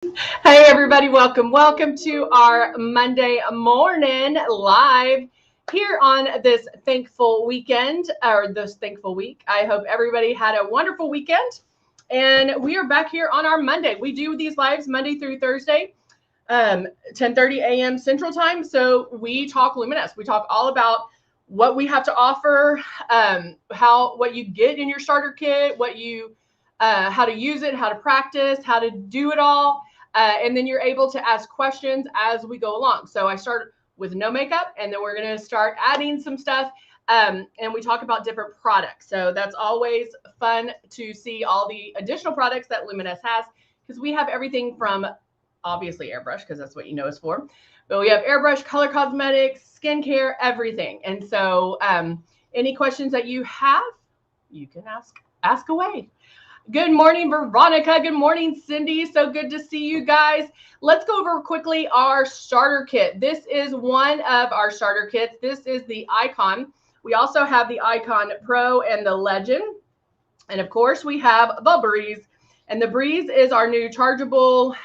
Hey everybody, welcome to our Monday morning live here on this thankful weekend or this thankful week. I hope everybody had a wonderful weekend, and we are back here on our Monday. We do these lives Monday through Thursday, 10:30 a.m. Central Time. So we talk Luminous. We talk all about what we have to offer, what you get in your starter kit, how to use it, how to practice, how to do it all. And then you're able to ask questions as we go along. So I start with no makeup, and then we're going to start adding some stuff. And we talk about different products. So that's always fun to see all the additional products that Luminous has, because we have everything from obviously Airbrush, because that's what you know us for. But we have Airbrush, color cosmetics, skincare, everything. And so any questions that you have, you can ask away. Good morning, Veronica. Good morning, Cindy. So good to see you guys. Let's go over quickly our starter kit. This is one of our starter kits. This is the Icon. We also have the Icon Pro and the Legend. And of course, we have the Breeze. And the Breeze is our new chargeable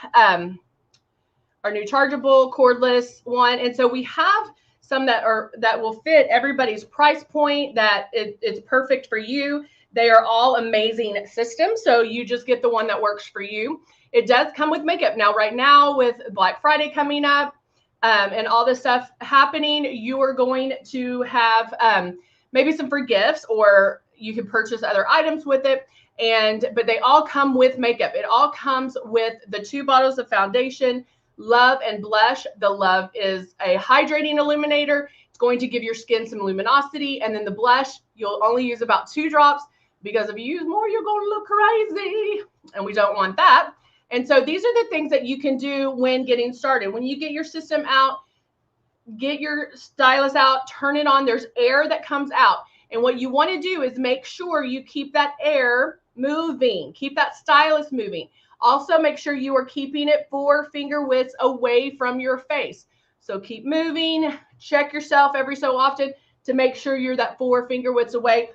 cordless one. And so we have some that will fit everybody's price point, that it's perfect for you. They are all amazing systems. So you just get the one that works for you. It does come with makeup. Now, right now with Black Friday coming up and all this stuff happening, you are going to have maybe some free gifts, or you can purchase other items with it. But they all come with makeup. It all comes with the 2 bottles of foundation, Love and Blush. The Love is a hydrating illuminator. It's going to give your skin some luminosity. And then the blush, you'll only use about 2 drops, because if you use more, you're going to look crazy, and we don't want that. And so these are the things that you can do when getting started. When you get your system out, get your stylus out, turn it on. There's air that comes out. And what you want to do is make sure you keep that air moving, keep that stylus moving. Also, make sure you are keeping it 4 finger widths away from your face. So keep moving, check yourself every so often to make sure you're that 4 finger widths away.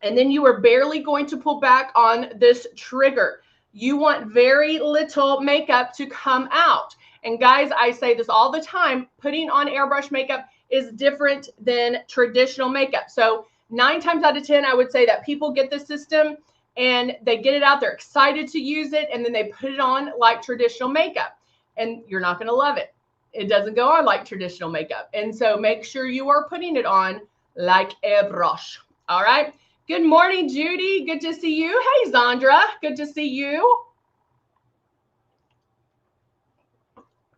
And then you are barely going to pull back on this trigger. You want very little makeup to come out. And guys, I say this all the time, putting on airbrush makeup is different than traditional makeup. So 9 times out of 10, I would say that people get this system and they get it out, they're excited to use it, and then they put it on like traditional makeup. And you're not going to love it. It doesn't go on like traditional makeup. And so make sure you are putting it on like airbrush. All right. Good morning, Judy. Good to see you. Hey, Zandra. Good to see you.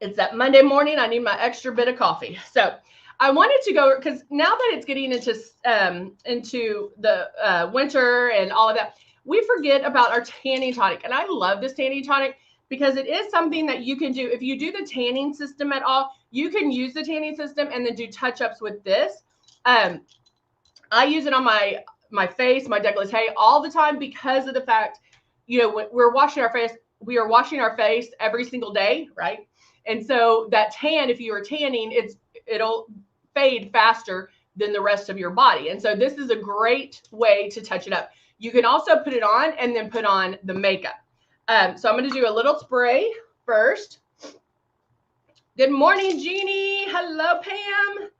It's that Monday morning. I need my extra bit of coffee. So I wanted to go, because now that it's getting into the winter and all of that, we forget about our tanning tonic. And I love this tanning tonic because it is something that you can do. If you do the tanning system at all, you can use the tanning system and then do touch-ups with this. I use it on my face, my décolleté all the time, because of the fact, when we're washing our face, we are washing our face every single day, right? And so that tan, if you are tanning, it'll fade faster than the rest of your body. And so this is a great way to touch it up. You can also put it on and then put on the makeup. So I'm going to do a little spray first. Good morning, Jeannie. Hello, Pam.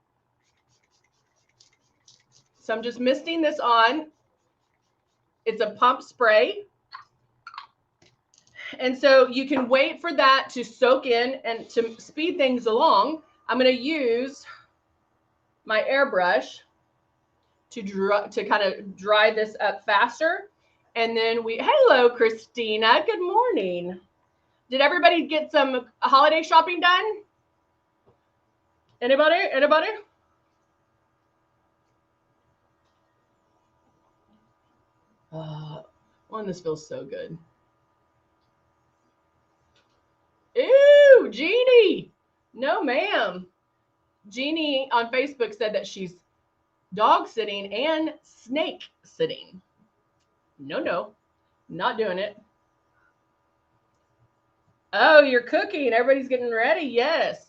So I'm just misting this on. It's a pump spray. And so you can wait for that to soak in, and to speed things along, I'm going to use my airbrush to kind of dry this up faster. And then hello, Christina. Good morning. Did everybody get some holiday shopping done? Anybody? This feels so good. Ew, Jeannie. No, ma'am. Jeannie on Facebook said that she's dog sitting and snake sitting. No, not doing it. Oh, you're cooking. Everybody's getting ready. Yes.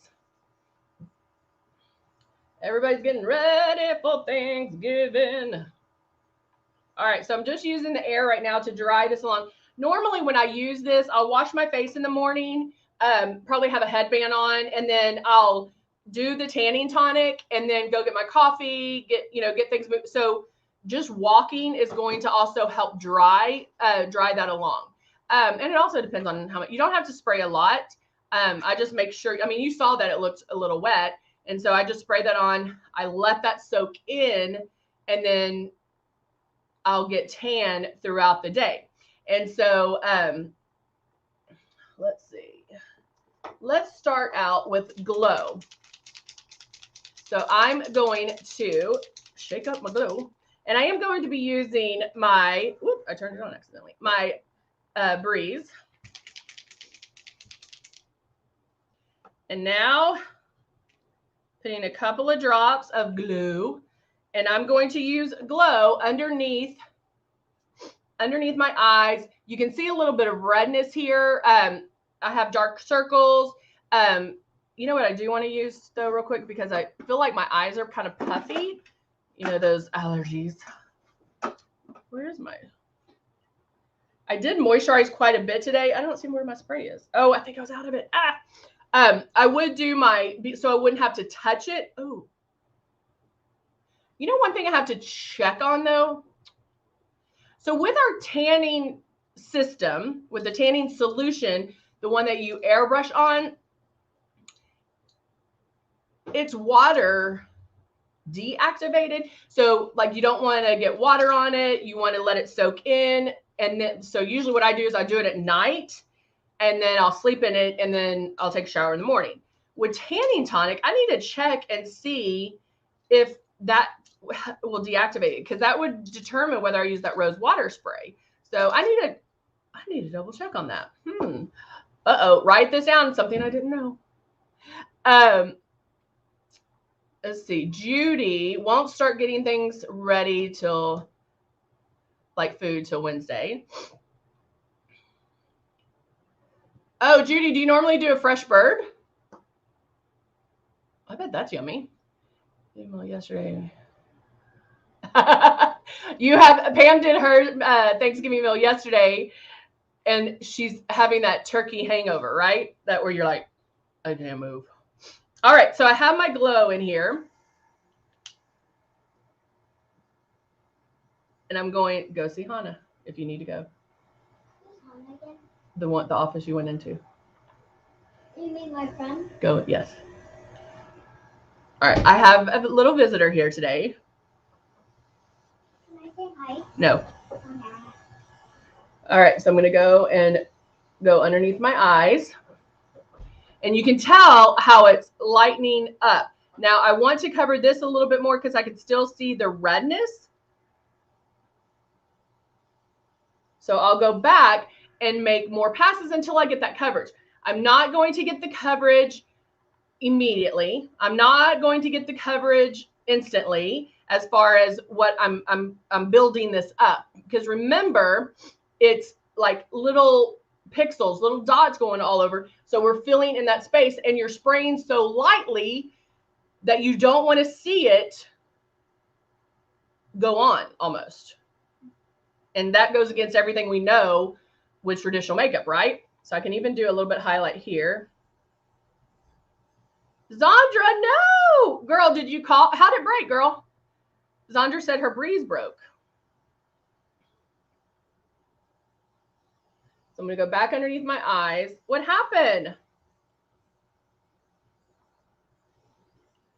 Everybody's getting ready for Thanksgiving. All right, so I'm just using the air right now to dry this along. Normally when I use this, I'll wash my face in the morning, probably have a headband on, and then I'll do the tanning tonic and then go get my coffee, get things moved. So just walking is going to also help dry that along. And it also depends on how much. You don't have to spray a lot. I just make sure, I mean, you saw that it looked a little wet. And so I just spray that on. I let that soak in, and then I'll get tan throughout the day. And so let's see. Let's start out with glow. So I'm going to shake up my glue, and I am going to be using my, whoop, I turned it on accidentally, my Breeze. And now putting a couple of drops of glue, and I'm going to use glow underneath my eyes. You can see a little bit of redness here. I have dark circles. You know what I do want to use though real quick, because I feel like my eyes are kind of puffy. You know, those allergies. Where's my, I did moisturize quite a bit today. I don't see where my spray is. Oh, I think I was out of it. I would do my, so I wouldn't have to touch it. Oh, you know, one thing I have to check on though. So with our tanning system, with the tanning solution, the one that you airbrush on, it's water deactivated. So like you don't want to get water on it. You want to let it soak in. And then, so usually what I do is I do it at night, and then I'll sleep in it, and then I'll take a shower in the morning. With tanning tonic, I need to check and see if that will deactivate it, because that would determine whether I use that rose water spray. So I need to double check on that. Write this down, something I didn't know. Let's see. Judy won't start getting things ready till like food till Wednesday. Oh, Judy, do you normally do a fresh bird? I bet that's yummy. Email yesterday. Pam did her Thanksgiving meal yesterday, and she's having that turkey hangover, right? That where you're like, I can't move. All right, so I have my glow in here, and I'm going to go see Hannah if you need to go. Hannah again? The office you went into. You mean my friend? Go, yes. All right, I have a little visitor here today. Can I say hi? No. Okay. All right, so I'm going to go underneath my eyes. And you can tell how it's lightening up. Now, I want to cover this a little bit more because I can still see the redness. So I'll go back and make more passes until I get that coverage. I'm not going to get the coverage immediately. I'm not going to get the coverage instantly as far as what I'm building this up. Because remember, it's like little pixels, little dots going all over. So we're filling in that space, and you're spraying so lightly that you don't want to see it go on almost. And that goes against everything we know with traditional makeup, right? So I can even do a little bit highlight here. Zandra, no! Girl, did you call? How'd it break, girl? Zandra said her Breeze broke. So I'm going to go back underneath my eyes. What happened?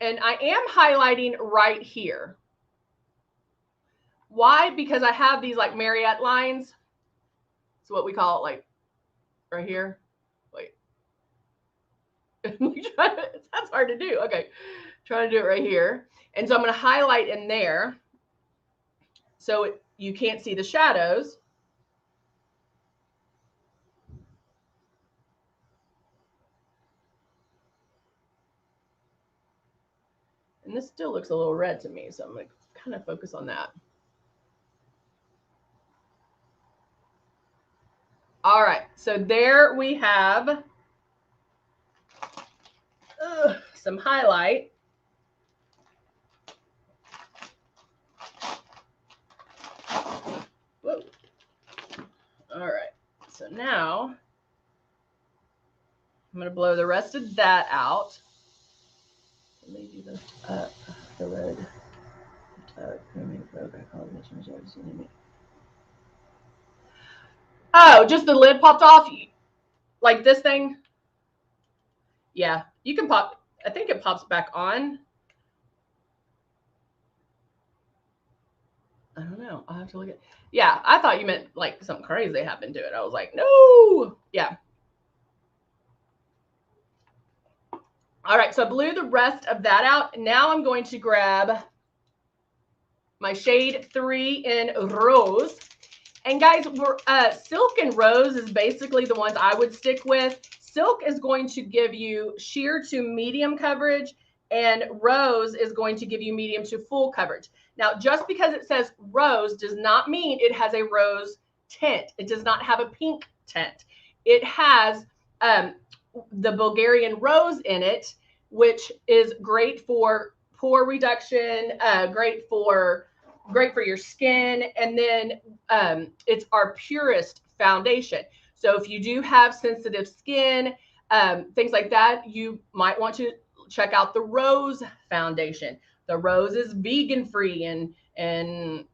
And I am highlighting right here. Why? Because I have these like Marriott lines. It's what we call it, like right here. Wait. That's hard to do. Okay. Trying to do it right here. And so I'm going to highlight in there so you can't see the shadows. And this still looks a little red to me, so I'm going to kind of focus on that. All right, so there we have some highlight. Whoa. All right, So now I'm going to blow the rest of that out. Let me do the red. Oh, just the lid popped off? Like this thing? Yeah, you can pop. I think it pops back on. I don't know. I'll have to look at. Yeah, I thought you meant like something crazy happened to it. I was like, no. Yeah. All right, so I blew the rest of that out. Now I'm going to grab my shade 3 in Rose. And guys, Silk and Rose is basically the ones I would stick with. Silk is going to give you sheer to medium coverage, and Rose is going to give you medium to full coverage. Now, just because it says Rose does not mean it has a rose tint. It does not have a pink tint. It has the Bulgarian rose in it, which is great for pore reduction, great for your skin. And then it's our purest foundation. So if you do have sensitive skin, things like that, you might want to check out the Rose foundation. The Rose is vegan free and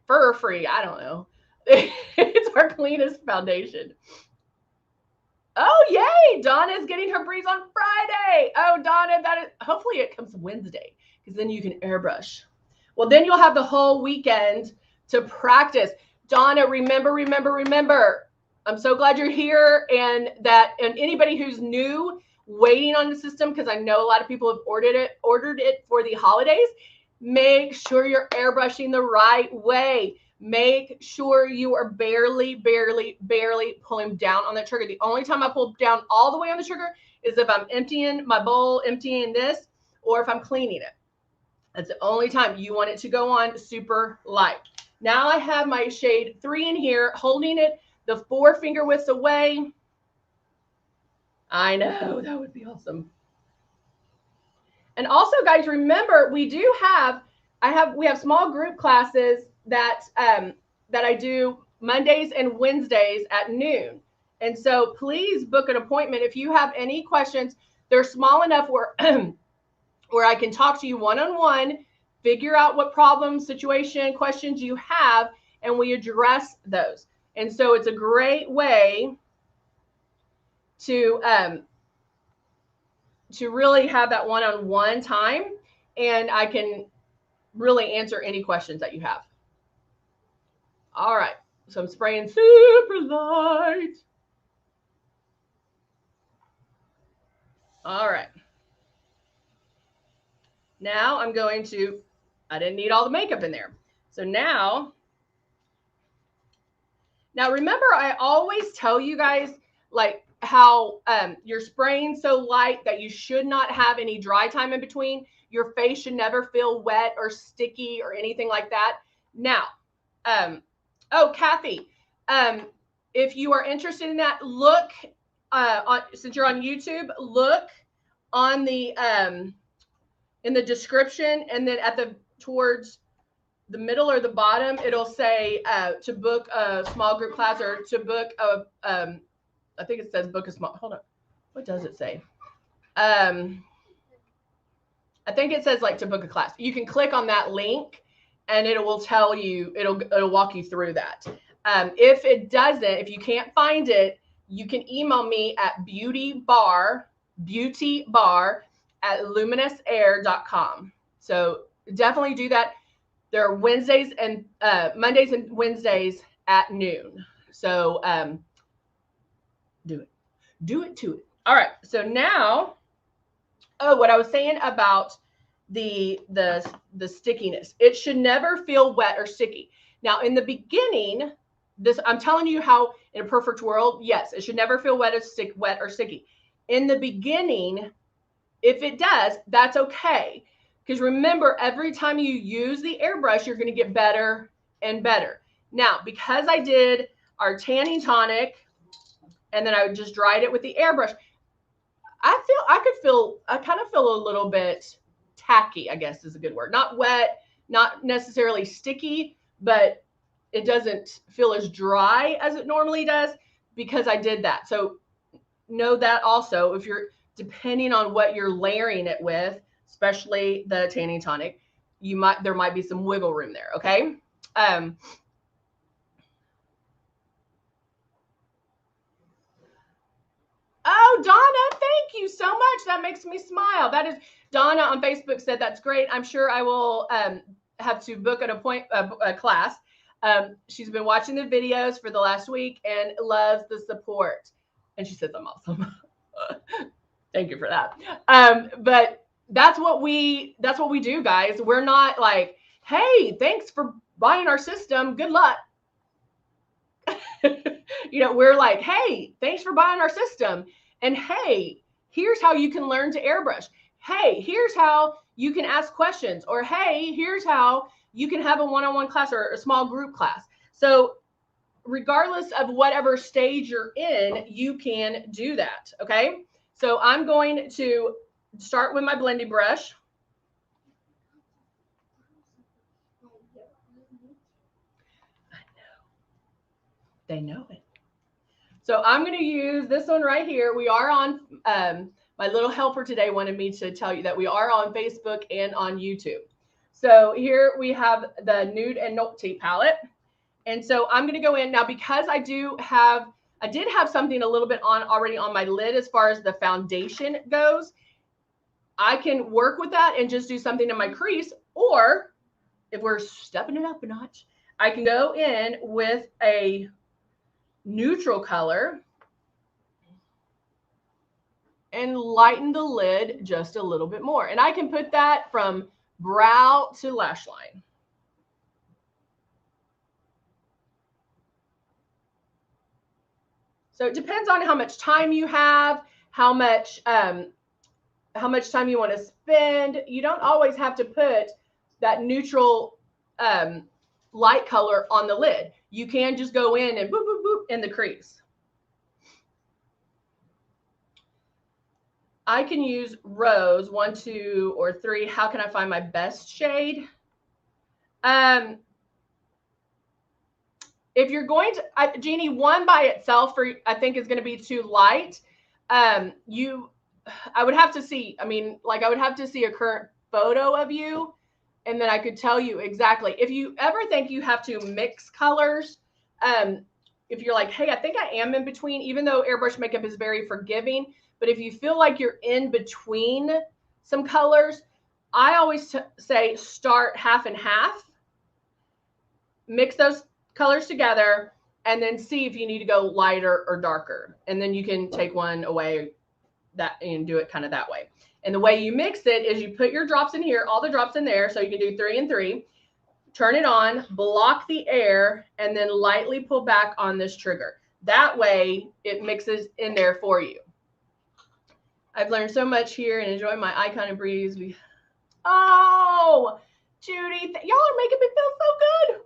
fur free. I don't know. It's our cleanest foundation. Oh, yay. Donna's getting her breeze on Friday. Oh, Donna, hopefully it comes Wednesday, because then you can airbrush. Well, then you'll have the whole weekend to practice. Donna, remember. I'm so glad you're here, and anybody who's new waiting on the system, because I know a lot of people have ordered it for the holidays. Make sure you're airbrushing the right way. Make sure you are barely pulling down on the trigger. The only time I pull down all the way on the trigger is if I'm emptying my bowl, emptying this, or if I'm cleaning it. That's the only time. You want it to go on super light. Now I have my shade 3 in here, holding it the 4 finger widths away. I know, that would be awesome. And also, guys, remember, we have small group classes that I do Mondays and Wednesdays at noon. And so please book an appointment. If you have any questions, they're small enough where where I can talk to you one-on-one, figure out what problem, situation, questions you have, and we address those. And so it's a great way to really have that one-on-one time, and I can really answer any questions that you have. All right, so I'm spraying super light. All right. Now I'm going to, I didn't need all the makeup in there. So now remember, I always tell you guys like how you're spraying so light that you should not have any dry time in between. Your face should never feel wet or sticky or anything like that. Now, oh, Kathy, if you are interested in that, look, since you're on YouTube, look on the, in the description, and then towards the middle or the bottom, it'll say to book a small group class, or to book I think it says book a small, hold on. What does it say? I think it says like to book a class. You can click on that link and it will tell you, it'll walk you through that. If it doesn't, if you can't find it, you can email me at beautybar at luminessair.com. So definitely do that. There are Mondays and Wednesdays at noon. So do it to it. All right. So now, oh, what I was saying about the stickiness, it should never feel wet or sticky. Now, in the beginning, I'm telling you how in a perfect world, yes, it should never feel wet or sticky. In the beginning, if it does, that's okay. Because remember, every time you use the airbrush, you're going to get better and better. Now, because I did our tanning tonic and then I just dried it with the airbrush, I kind of feel a little bit tacky, I guess is a good word. Not wet, not necessarily sticky, but it doesn't feel as dry as it normally does because I did that. So know that also, if you're depending on what you're layering it with, especially the tanning tonic, there might be some wiggle room there. Okay. Oh, Donna, thank you so much. That makes me smile. That is, Donna on Facebook said that's great. I'm sure I will have to book a class. She's been watching the videos for the last week and loves the support. And she says I'm awesome. Thank you for that. But that's what we do, guys. We're not like, hey, thanks for buying our system. Good luck. You know, we're like, hey, thanks for buying our system. And hey, here's how you can learn to airbrush. Hey, here's how you can ask questions. Or hey, here's how you can have a one-on-one class or a small group class. So regardless of whatever stage you're in, you can do that. Okay. So I'm going to start with my blending brush. I know. They know it. So I'm going to use this one right here. We are on, my little helper today wanted me to tell you that we are on Facebook and on YouTube. So here we have the Nude and Naughty palette. And so I'm going to go in now because I did have something a little bit already on my lid as far as the foundation goes. I can work with that and just do something in my crease, or if we're stepping it up a notch, I can go in with a neutral color and lighten the lid just a little bit more. And I can put that from brow to lash line. So it depends on how much time you have, how much time you want to spend. You don't always have to put that neutral light color on the lid. You can just go in and boop, boop, boop in the crease. I can use Rose 1, 2, or 3. How can I find my best shade? If you're going to, Jeannie, 1 by itself I think is going to be too light. I would have to see, I would have to see a current photo of you, and then I could tell you exactly. If you ever think you have to mix colors, if you're like, hey, I think I am in between, even though airbrush makeup is very forgiving, but if you feel like you're in between some colors, I always say start half and half, mix those colors together, and then see if you need to go lighter or darker. And then you can take one away and do it kind of that way. And the way you mix it is you put your drops in here, all the drops in there. So you can do 3 and 3, turn it on, block the air, and then lightly pull back on this trigger. That way it mixes in there for you. I've learned so much here and enjoy my icon and breeze. Oh, Judy, y'all are making me feel so good.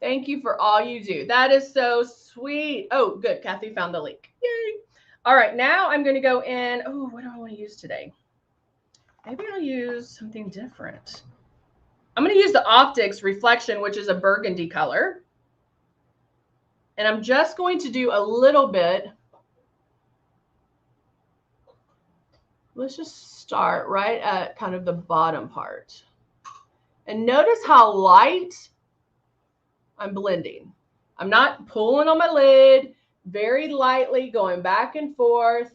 Thank you for all you do. That is so sweet. Oh, good. Kathy found the link. Yay. All right. Now I'm going to go in. Oh, what do I want to use today? Maybe I'll use something different. I'm going to use the Optics Reflection, which is a burgundy color. And I'm just going to do a little bit. Let's just start right at kind of the bottom part. And notice how light I'm blending. I'm not pulling on my lid, very lightly going back and forth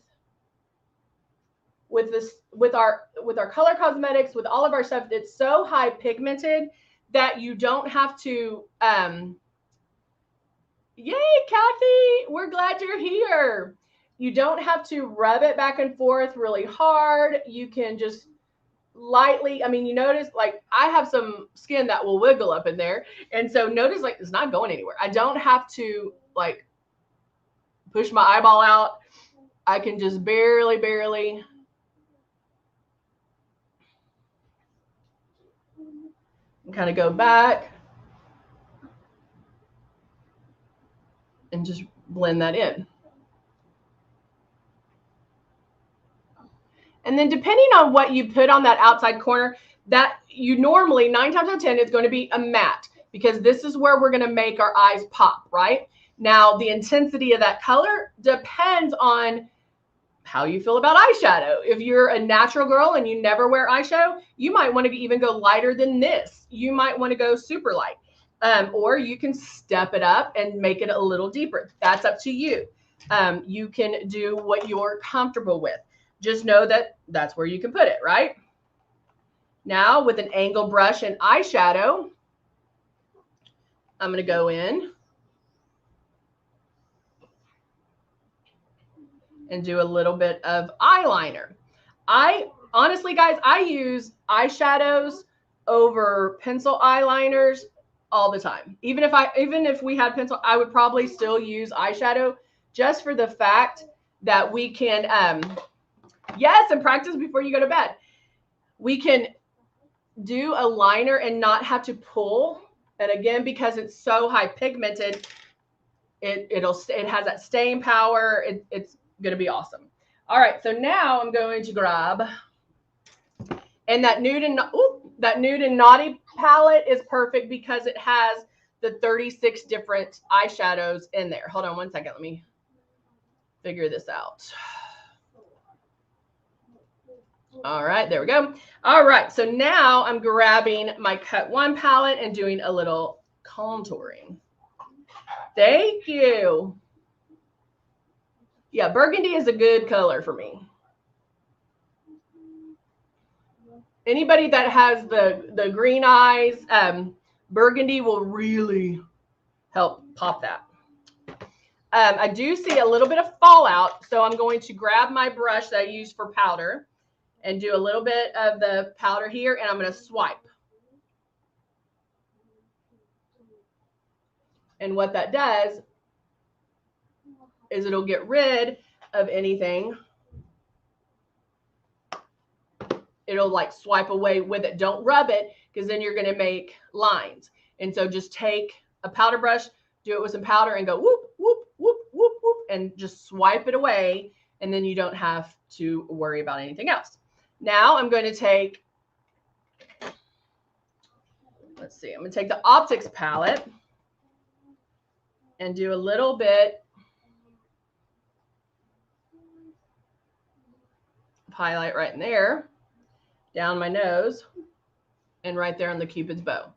with our color cosmetics, with all of our stuff. It's so high pigmented that you don't have to yay, Kathy, we're glad you're here. You don't have to rub it back and forth really hard. You can just lightly, you notice like I have some skin that will wiggle up in there. And so notice like it's not going anywhere. I don't have to like push my eyeball out. I can just barely kind of go back and just blend that in. And then depending on what you put on that outside corner, that you normally 9 times out of 10 is going to be a matte. because this is where we're going to make our eyes pop, right? Now, the intensity of that color depends on how you feel about eyeshadow. If you're a natural girl and you never wear eyeshadow, you might want to even go lighter than this. You might want to go super light. Or you can step it up and make it a little deeper. That's up to you. You can do what you're comfortable with. Just know that that's where you can put it, right? Now with an angle brush and eyeshadow, I'm going to go in and do a little bit of eyeliner. Honestly, guys, I use eyeshadows over pencil eyeliners all the time. Even if we had pencil, I would probably still use eyeshadow just for the fact that we can, yes, and practice before you go to bed. We can do a liner and not have to pull. And again, because it's so high pigmented, it has that staying power. It's going to be awesome. All right, so now I'm going to grab, and that nude and naughty palette is perfect because it has the 36 different eyeshadows in there. Hold on one second. Let me figure this out. All right, there we go. All right, so now I'm grabbing my Cut 1 palette and doing a little contouring. Thank you. Yeah, burgundy is a good color for me. Anybody that has the green eyes, burgundy will really help pop that. I do see a little bit of fallout, so I'm going to grab my brush that I use for powder and do a little bit of the powder here, and I'm going to swipe. And what that does is it'll get rid of anything. It'll like swipe away with it. Don't rub it, because then you're going to make lines. And so just take a powder brush, do it with some powder, and go whoop, whoop, whoop, whoop, whoop, and just swipe it away. And then you don't have to worry about anything else. Now I'm going to take, let's see, I'm going to take the Optics palette and do a little bit of highlight right in there, down my nose, and right there on the Cupid's bow.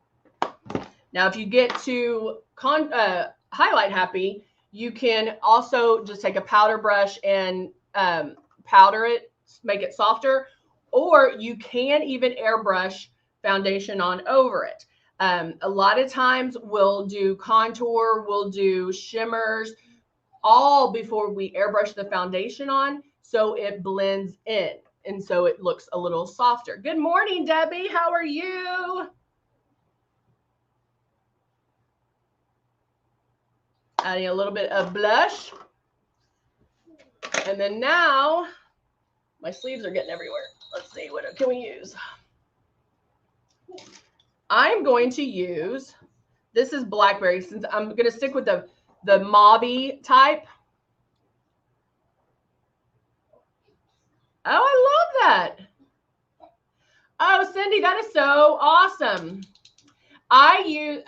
Now, if you get to highlight happy, you can also just take a powder brush and powder it, make it softer, or you can even airbrush foundation on over it. A lot of times we'll do contour, we'll do shimmers, all before we airbrush the foundation on, so it blends in. And so it looks a little softer. Good morning, Debbie. How are you? Adding a little bit of blush. And then now, my sleeves are getting everywhere. Let's see, what can we use? I'm going to use, this is Blackberry, since I'm going to stick with the mauve type. Oh, I love that. Oh, Cindy, that is so awesome. I use,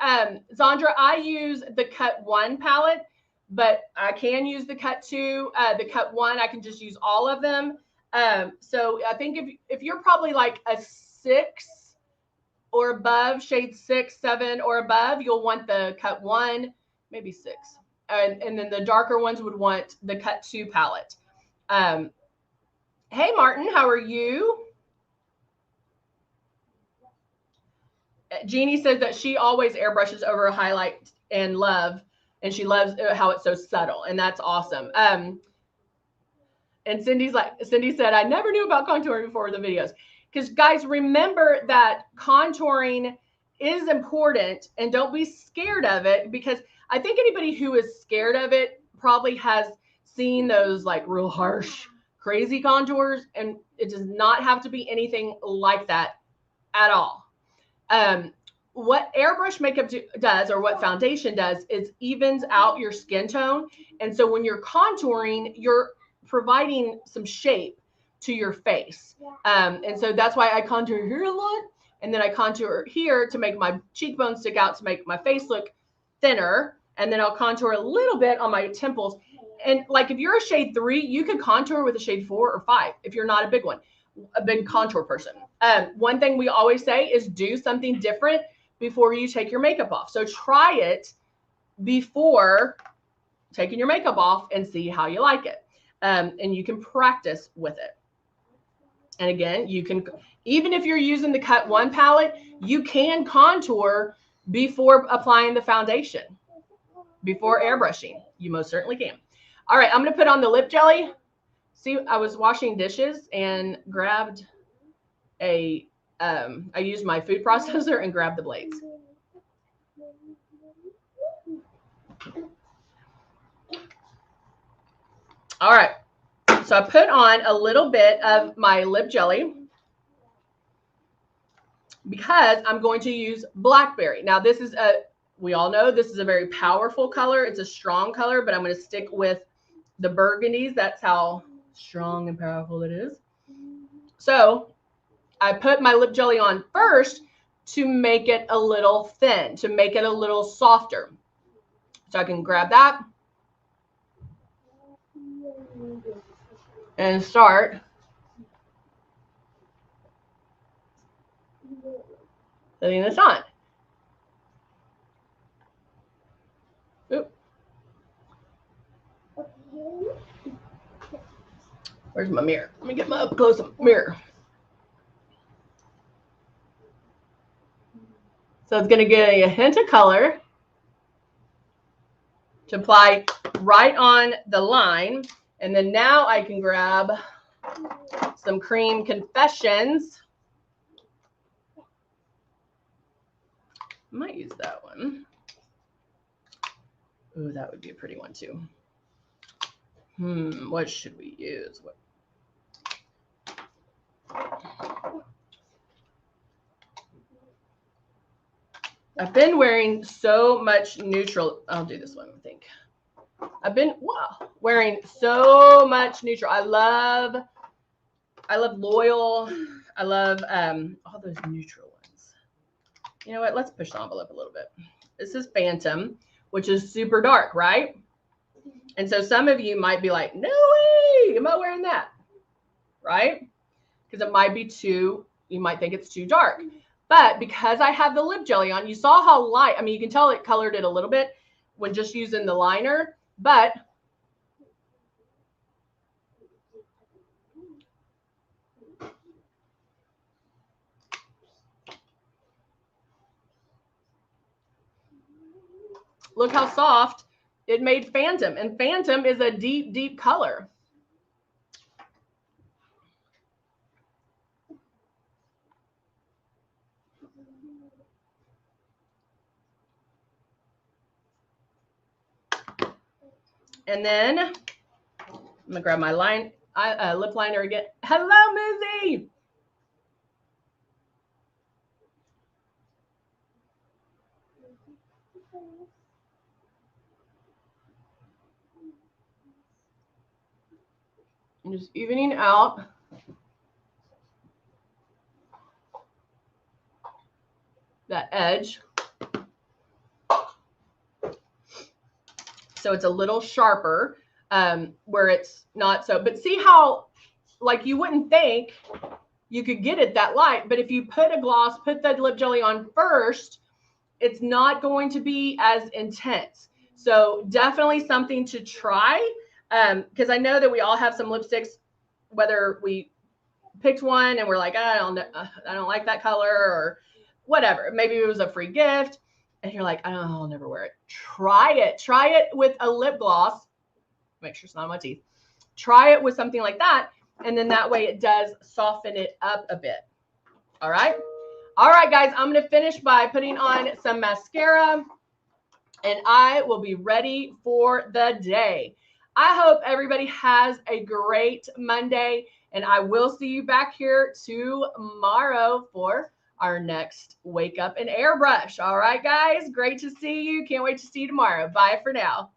Zandra, I use the Cut 1 palette, but I can use the Cut 2. The Cut 1, I can just use all of them. So I think if you're probably like a 6 or above, shade 6, 7 or above, you'll want the Cut 1, maybe 6. And then the darker ones would want the Cut 2 palette. Hey, Martin, how are you? Jeannie says that she always airbrushes over a highlight and she loves how it's so subtle, and that's awesome. And Cindy said, I never knew about contouring before the videos. Because guys, remember that contouring is important, and don't be scared of it, because I think anybody who is scared of it probably has seen those like real harsh, crazy contours, and it does not have to be anything like that at all. What airbrush makeup does, or what foundation does, is evens out your skin tone. And so when you're contouring, you're providing some shape to your face. And so that's why I contour here a lot, and then I contour here to make my cheekbones stick out, to make my face look thinner, and then I'll contour a little bit on my temples. And like if you're a shade 3, you could contour with a shade 4 or 5 if you're not a big contour person. One thing we always say is do something different before you take your makeup off. So try it before taking your makeup off and see how you like it. And you can practice with it. And again, you can, even if you're using the Cut 1 palette, you can contour before applying the foundation, before airbrushing. You most certainly can. All right, I'm going to put on the lip jelly. See, I was washing dishes and grabbed I used my food processor and grabbed the blades. All right, so I put on a little bit of my lip jelly because I'm going to use blackberry. Now this is we all know this is a very powerful color. It's a strong color, but I'm going to stick with the burgundies. That's how strong and powerful it is. So I put my lip jelly on first to make it a little thin, to make it a little softer. So I can grab that and start putting this on. Oop. Where's my mirror? Let me get my up close mirror. So it's going to give you a hint of color to apply right on the line. And then now I can grab some Cream Confessions. I might use that one. Ooh, that would be a pretty one too. What should we use? I've been wearing so much neutral. I'll do this one, I think. I've been wearing so much neutral. I love Loyal. I love all those neutral ones. You know what? Let's push the envelope a little bit. This is Phantom, which is super dark, right? And so some of you might be like, no way, am I wearing that? Right? Because it might be too, you might think it's too dark. But because I have the lip jelly on, you saw how light, I mean, you can tell it colored it a little bit when just using the liner, but look how soft it made Phantom. And Phantom is a deep, deep color. And then I'm gonna grab my lip liner again. Hello, Mizzy. I'm just evening out that edge. So it's a little sharper where it's not so, but see how, like, you wouldn't think you could get it that light, but if you put a gloss, put the lip jelly on first, it's not going to be as intense. So definitely something to try, because I know that we all have some lipsticks, whether we picked one and we're like, I don't like that color or whatever. Maybe it was a free gift and you're like, I'll never wear it. Try it with a lip gloss. Make sure it's not on my teeth. Try it with something like that. And then that way it does soften it up a bit. All right. All right, guys, I'm going to finish by putting on some mascara and I will be ready for the day. I hope everybody has a great Monday and I will see you back here tomorrow for our next Wake Up and Airbrush. All right, guys, great to see you. Can't wait to see you tomorrow. Bye for now.